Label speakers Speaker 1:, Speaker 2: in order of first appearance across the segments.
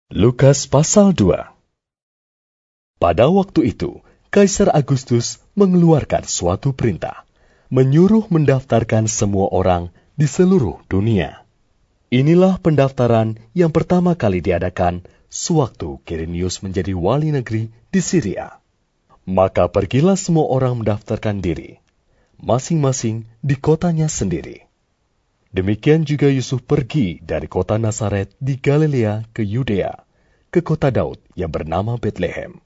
Speaker 1: Lukas pasal 2. Pada waktu itu, Kaisar Agustus mengeluarkan suatu perintah, menyuruh mendaftarkan semua orang di seluruh dunia. Inilah pendaftaran yang pertama kali diadakan sewaktu Quirinius menjadi wali negeri di Syria. Maka pergilah semua orang mendaftarkan diri, masing-masing di kotanya sendiri. Demikian juga Yusuf pergi dari kota Nazaret di Galilea ke Yudea, ke kota Daud yang bernama Betlehem,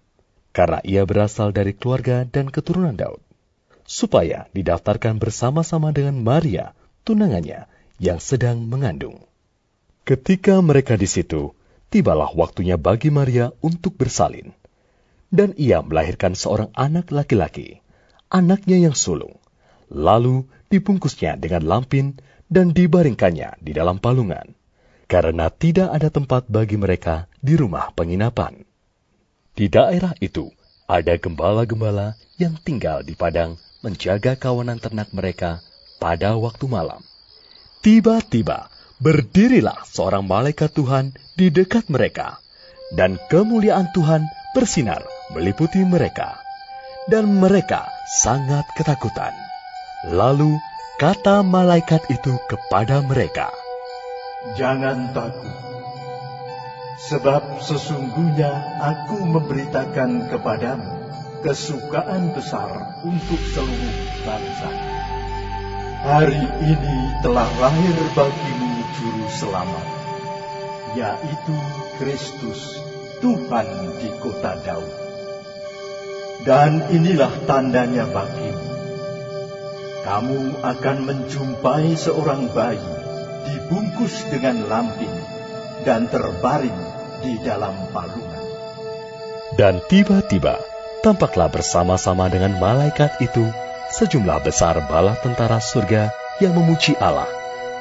Speaker 1: karena ia berasal dari keluarga dan keturunan Daud, supaya didaftarkan bersama-sama dengan Maria, tunangannya, yang sedang mengandung. Ketika mereka di situ, tibalah waktunya bagi Maria untuk bersalin. Dan ia melahirkan seorang anak laki-laki, anaknya yang sulung. Lalu dibungkusnya dengan lampin dan dibaringkannya di dalam palungan, karena tidak ada tempat bagi mereka di rumah penginapan. Di daerah itu ada gembala-gembala yang tinggal di padang menjaga kawanan ternak mereka pada waktu malam. Tiba-tiba berdirilah seorang malaikat Tuhan di dekat mereka, dan kemuliaan Tuhan bersinar meliputi mereka, dan mereka sangat ketakutan. Lalu kata malaikat itu kepada mereka,
Speaker 2: "Jangan takut, sebab sesungguhnya aku memberitakan kepadamu kesukaan besar untuk seluruh bangsa. Hari ini telah lahir bagimu Juru Selamat, yaitu Kristus, Tuhan di kota Daud. Dan inilah tandanya bagimu. Kamu akan menjumpai seorang bayi dibungkus dengan lampin dan terbaring di dalam palungan."
Speaker 1: Dan tiba-tiba tampaklah bersama-sama dengan malaikat itu sejumlah besar bala tentara surga yang memuji Allah.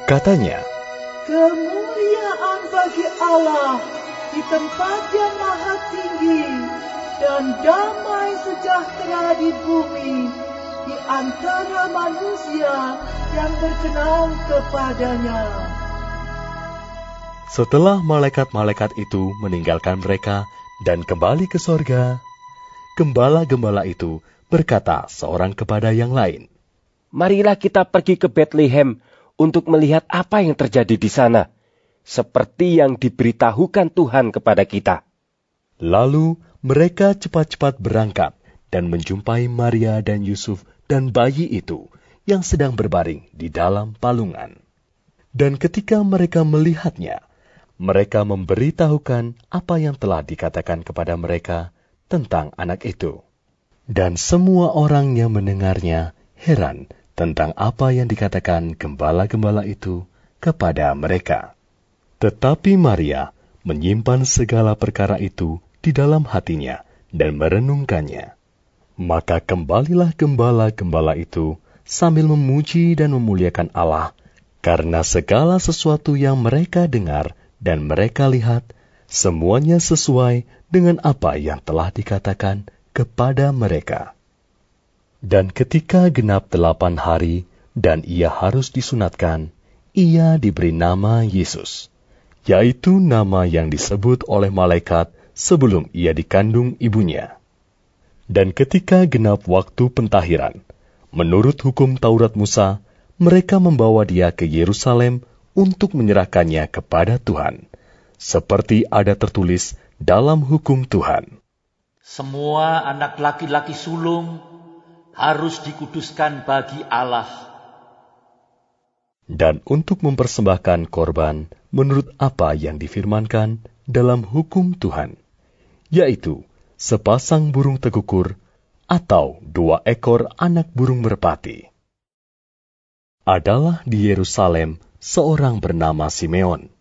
Speaker 1: Katanya,
Speaker 3: "Kemuliaan bagi Allah di tempat yang maha tinggi, dan damai sejahtera di bumi di antara manusia yang berkenan kepadanya."
Speaker 1: Setelah malaikat-malaikat itu meninggalkan mereka dan kembali ke sorga, gembala-gembala itu berkata seorang kepada yang lain,
Speaker 4: "Marilah kita pergi ke Betlehem untuk melihat apa yang terjadi di sana, seperti yang diberitahukan Tuhan kepada kita."
Speaker 1: Lalu mereka cepat-cepat berangkat dan menjumpai Maria dan Yusuf dan bayi itu yang sedang berbaring di dalam palungan. Dan ketika mereka melihatnya, mereka memberitahukan apa yang telah dikatakan kepada mereka tentang anak itu. Dan semua orang yang mendengarnya heran tentang apa yang dikatakan gembala-gembala itu kepada mereka. Tetapi Maria menyimpan segala perkara itu di dalam hatinya dan merenungkannya. Maka kembalilah gembala-gembala itu sambil memuji dan memuliakan Allah, karena segala sesuatu yang mereka dengar dan mereka lihat, semuanya sesuai dengan apa yang telah dikatakan kepada mereka. Dan ketika genap 8 hari dan ia harus disunatkan, ia diberi nama Yesus, yaitu nama yang disebut oleh malaikat sebelum ia dikandung ibunya. Dan ketika genap waktu pentahiran, menurut hukum Taurat Musa, mereka membawa dia ke Yerusalem untuk menyerahkannya kepada Tuhan, seperti ada tertulis dalam hukum Tuhan.
Speaker 5: "Semua anak laki-laki sulung harus dikuduskan bagi Allah."
Speaker 1: Dan untuk mempersembahkan korban menurut apa yang difirmankan dalam hukum Tuhan, yaitu sepasang burung tekukur atau 2 ekor anak burung merpati. Adalah di Yerusalem seorang bernama Simeon.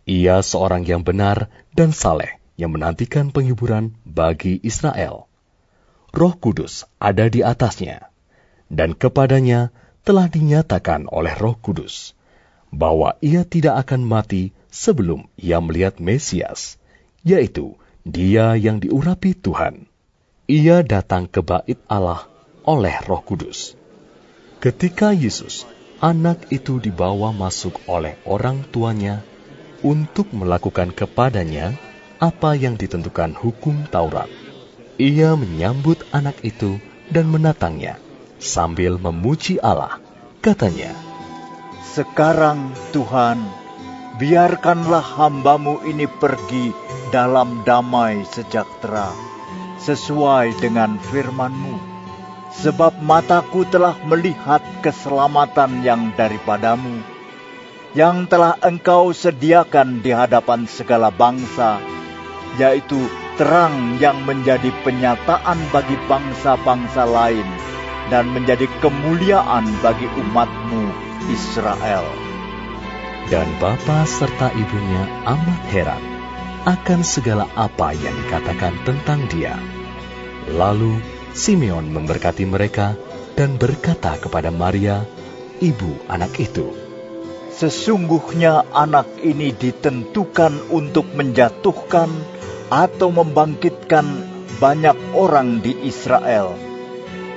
Speaker 1: Ia seorang yang benar dan saleh yang menantikan penghiburan bagi Israel. Roh Kudus ada di atasnya, dan kepadanya telah dinyatakan oleh Roh Kudus bahwa ia tidak akan mati sebelum ia melihat Mesias, yaitu Dia yang diurapi Tuhan. Ia datang ke bait Allah oleh Roh Kudus. Ketika Yesus, anak itu dibawa masuk oleh orang tuanya untuk melakukan kepadanya apa yang ditentukan hukum Taurat. Ia menyambut anak itu dan menatangnya sambil memuji Allah. Katanya,
Speaker 2: "Sekarang Tuhan, biarkanlah hamba-Mu ini pergi dalam damai sejahtera, sesuai dengan firman-Mu. Sebab mataku telah melihat keselamatan yang daripada-Mu, yang telah Engkau sediakan di hadapan segala bangsa, yaitu terang yang menjadi penyataan bagi bangsa-bangsa lain, dan menjadi kemuliaan bagi umat-Mu Israel."
Speaker 1: Dan bapa serta ibunya amat heran akan segala apa yang dikatakan tentang dia. Lalu Simeon memberkati mereka dan berkata kepada Maria, ibu anak itu,
Speaker 2: "Sesungguhnya anak ini ditentukan untuk menjatuhkan atau membangkitkan banyak orang di Israel,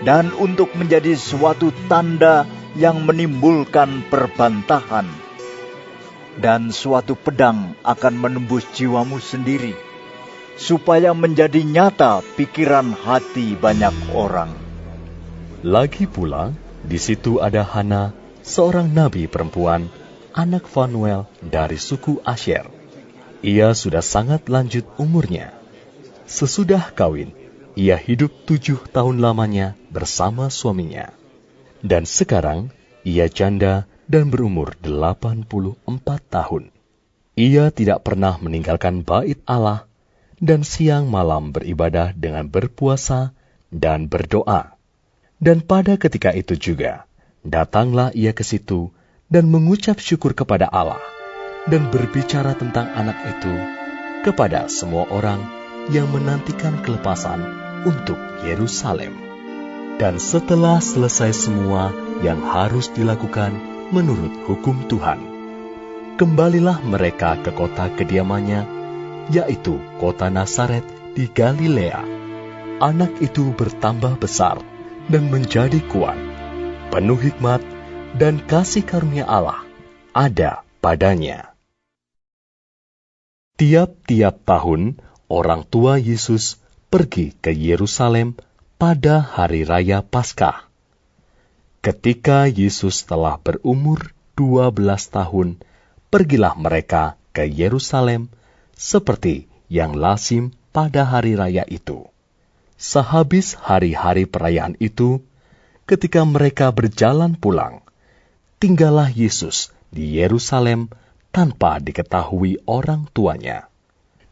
Speaker 2: dan untuk menjadi suatu tanda yang menimbulkan perbantahan. Dan suatu pedang akan menembus jiwamu sendiri, supaya menjadi nyata pikiran hati banyak orang."
Speaker 1: Lagi pula, di situ ada Hana, seorang nabi perempuan, anak Fanuel dari suku Asher. Ia sudah sangat lanjut umurnya. Sesudah kawin, ia hidup 7 tahun lamanya bersama suaminya. Dan sekarang, ia janda dan berumur 84 tahun. Ia tidak pernah meninggalkan bait Allah, dan siang malam beribadah dengan berpuasa dan berdoa. Dan pada ketika itu juga, datanglah ia ke situ dan mengucap syukur kepada Allah, dan berbicara tentang anak itu kepada semua orang yang menantikan kelepasan untuk Yerusalem. Dan setelah selesai semua yang harus dilakukan menurut hukum Tuhan, kembalilah mereka ke kota kediamannya, yaitu kota Nazaret di Galilea. Anak itu bertambah besar dan menjadi kuat, penuh hikmat, dan kasih karunia Allah ada padanya. Tiap-tiap tahun, orang tua Yesus pergi ke Yerusalem pada hari raya Paskah. Ketika Yesus telah berumur 12 tahun, pergilah mereka ke Yerusalem seperti yang lazim pada hari raya itu. Sehabis hari-hari perayaan itu, ketika mereka berjalan pulang, tinggallah Yesus di Yerusalem tanpa diketahui orang tuanya.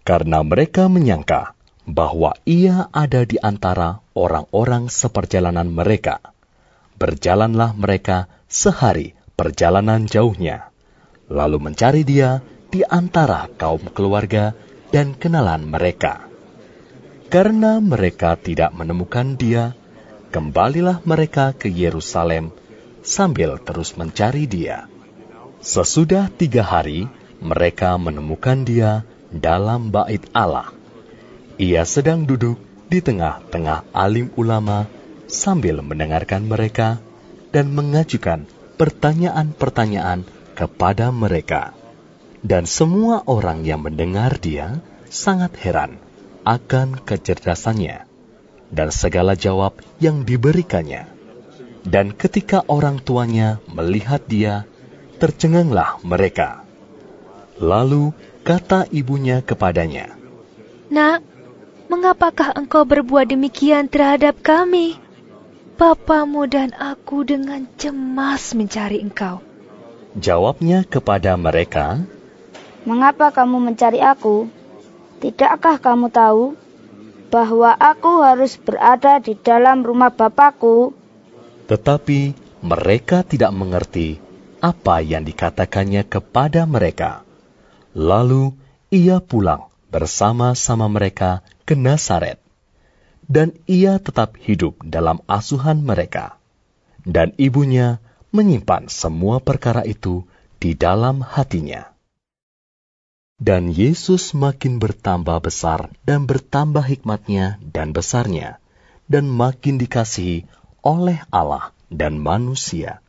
Speaker 1: Karena mereka menyangka bahwa ia ada di antara orang-orang seperjalanan mereka. Berjalanlah mereka sehari perjalanan jauhnya, lalu mencari dia di antara kaum keluarga dan kenalan mereka. Karena mereka tidak menemukan dia, kembalilah mereka ke Yerusalem sambil terus mencari dia. Sesudah 3 hari, mereka menemukan dia dalam bait Allah. Ia sedang duduk di tengah-tengah alim ulama sambil mendengarkan mereka dan mengajukan pertanyaan-pertanyaan kepada mereka. Dan semua orang yang mendengar dia sangat heran akan kecerdasannya dan segala jawab yang diberikannya. Dan ketika orang tuanya melihat dia, tercenganglah mereka. Lalu kata ibunya kepadanya,
Speaker 6: "Nak, mengapakah engkau berbuat demikian terhadap kami? Bapamu dan aku dengan cemas mencari engkau."
Speaker 1: Jawabnya kepada mereka,
Speaker 7: "Mengapa kamu mencari aku? Tidakkah kamu tahu bahwa aku harus berada di dalam rumah Bapakku?"
Speaker 1: Tetapi mereka tidak mengerti apa yang dikatakannya kepada mereka. Lalu ia pulang bersama-sama mereka ke Nazaret. Dan ia tetap hidup dalam asuhan mereka. Dan ibunya menyimpan semua perkara itu di dalam hatinya. Dan Yesus makin bertambah besar dan bertambah hikmatnya dan besarnya, dan makin dikasihi oleh Allah dan manusia.